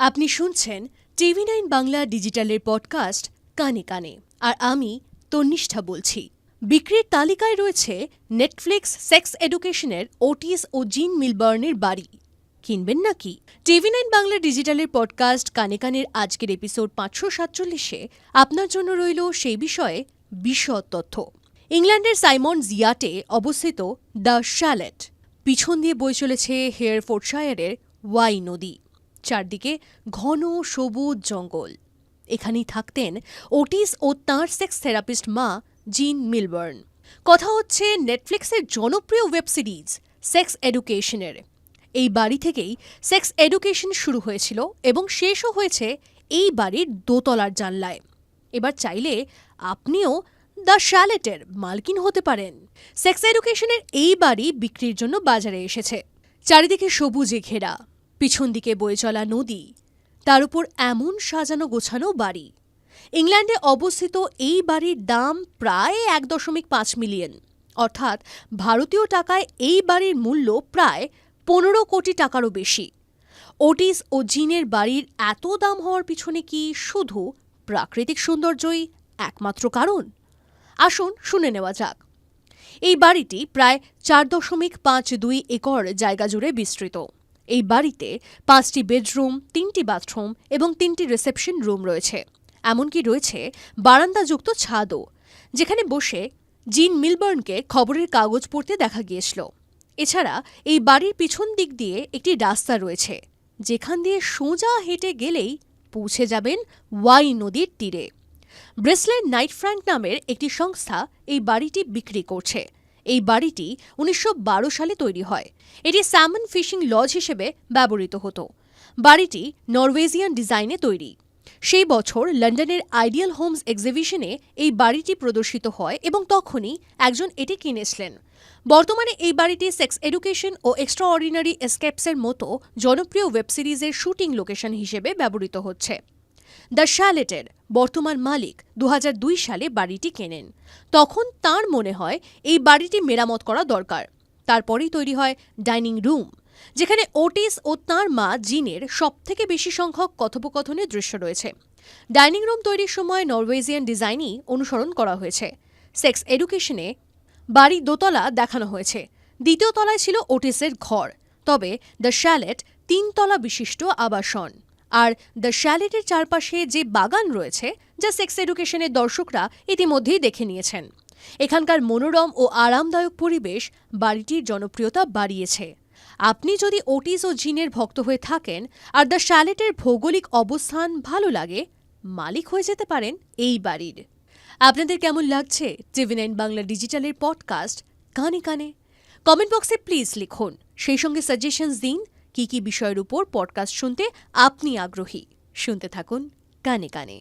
আপনি শুনছেন টিভি9 বাংলা ডিজিটালের পডকাস্ট কানে কানে। আর আমি তন্নিষ্ঠা বলছি। বিক্রির তালিকায় রয়েছে নেটফ্লিক্স সেক্স এডুকেশনের ওটিস ও জিন মিলবার্নের বাড়ি। কিনবেন নাকি? টিভি9 বাংলা ডিজিটালের পডকাস্ট কানে কানের আজকের এপিসোড 547-এ আপনার জন্য রইল সেই বিষয়ে বিশদ তথ্য। ইংল্যান্ডের সাইমন জিয়াটে অবস্থিত দ্য শ্যালেট। পিছন দিয়ে বয়ে চলেছে হেয়ারফোর্ডশায়ারের ওয়াই নদী। চারদিকে ঘন সবুজ জঙ্গল। এখানেই থাকতেন ওটিস ও তাঁর সেক্স থেরাপিস্ট মা জিন মিলবার্ন। কথা হচ্ছে নেটফ্লিক্সের জনপ্রিয় ওয়েব সিরিজ সেক্স এডুকেশনের। এই বাড়ি থেকেই সেক্স এডুকেশন শুরু হয়েছিল এবং শেষও হয়েছে এই বাড়ির দোতলার জানলায়। এবার চাইলে আপনিও দ্য শ্যালেটের মালকিন হতে পারেন। সেক্স এডুকেশনের এই বাড়ি বিক্রির জন্য বাজারে এসেছে। চারিদিকে সবুজে ঘেরা, পিছন দিকে বয়ে চলা নদী, তার উপর এমন সাজানো গোছানো বাড়ি। ইংল্যান্ডে অবস্থিত এই বাড়ির দাম প্রায় 1.5 মিলিয়ন, অর্থাৎ ভারতীয় টাকায় এই বাড়ির মূল্য প্রায় 15 কোটি টাকারও বেশি। ওটিস ও জিনের বাড়ির এত দাম হওয়ার পিছনে কি শুধু প্রাকৃতিক সৌন্দর্যই একমাত্র কারণ? আসুন শুনে নেওয়া যাক। এই বাড়িটি প্রায় 4.52 একর জায়গা জুড়ে বিস্তৃত। এই বাড়িতে 5টি বেডরুম, 3টি বাথরুম এবং 3টি রিসেপশন রুম রয়েছে। এমনকি রয়েছে বারান্দাযুক্ত ছাদও, যেখানে বসে জিন মিলবার্নকে খবরের কাগজ পড়তে দেখা গিয়েছিল। এছাড়া এই বাড়ির পিছন দিক দিয়ে একটি রাস্তা রয়েছে, যেখান দিয়ে সোজা হেঁটে গেলেই পৌঁছে যাবেন ওয়াই নদীর তীরে। ব্রেসলেট নাইট ফ্র্যাঙ্ক নামের একটি সংস্থা এই বাড়িটি বিক্রি করছে। এই বাড়িটি 1912 সালে তৈরি হয়। এটি স্যামন ফিশিং লজ হিসেবে ব্যবহৃত হতো। বাড়িটি নরওয়েজিয়ান ডিজাইনে তৈরি। সেই বছর লন্ডনের আইডিয়াল হোমস এক্সিবিশনে এই বাড়িটি প্রদর্শিত হয় এবং তখনই একজন এটি কিনেছিলেন। বর্তমানে এই বাড়িটি সেক্স এডুকেশন ও এক্সট্রাঅর্ডিনারি এসকেপসের মতো জনপ্রিয় ওয়েব সিরিজের শুটিং লোকেশন হিসেবে ব্যবহৃত হচ্ছে। দ্য শ্যালেটের বর্তমান মালিক 2002 সালে বাড়িটি কেনেন। তখন তাঁর মনে হয় এই বাড়িটি মেরামত করা দরকার। তারপরেই তৈরি হয় ডাইনিং রুম, যেখানে ওটিস ও তাঁর মা জিনের সবথেকে বেশি সংখ্যক কথোপকথনের দৃশ্য রয়েছে। ডাইনিং রুম তৈরির সময় নরওয়েজিয়ান ডিজাইনই অনুসরণ করা হয়েছে। সেক্স এডুকেশনে বাড়ি দোতলা দেখানো হয়েছে। দ্বিতীয় তলায় ছিল ওটিসের ঘর, তবে দ্য শ্যালেট 3 তলা বিশিষ্ট আবাসন। আর দ্য শ্যালেটের চারপাশে যে বাগান রয়েছে, যা সেক্স এডুকেশনের দর্শকরা ইতিমধ্যেই দেখে নিয়েছেন। এখানকার মনোরম ও আরামদায়ক পরিবেশ বাড়িটির জনপ্রিয়তা বাড়িয়েছে। আপনি যদি ওটিস ও জিনের ভক্ত হয়ে থাকেন আর দ্য শ্যালেটের ভৌগোলিক অবস্থান ভালো লাগে, মালিক হয়ে যেতে পারেন এই বাড়ির। আপনাদের কেমন লাগছে টিভি9 বাংলা ডিজিটালের পডকাস্ট কানে কানে? কমেন্ট বক্সে প্লিজ লিখুন। সেই সঙ্গে সাজেশনস দিন কি কি বিষয়ের উপর পডকাস্ট শুনতে আপনি আগ্রহী। শুনতে থাকুন কানে কানে।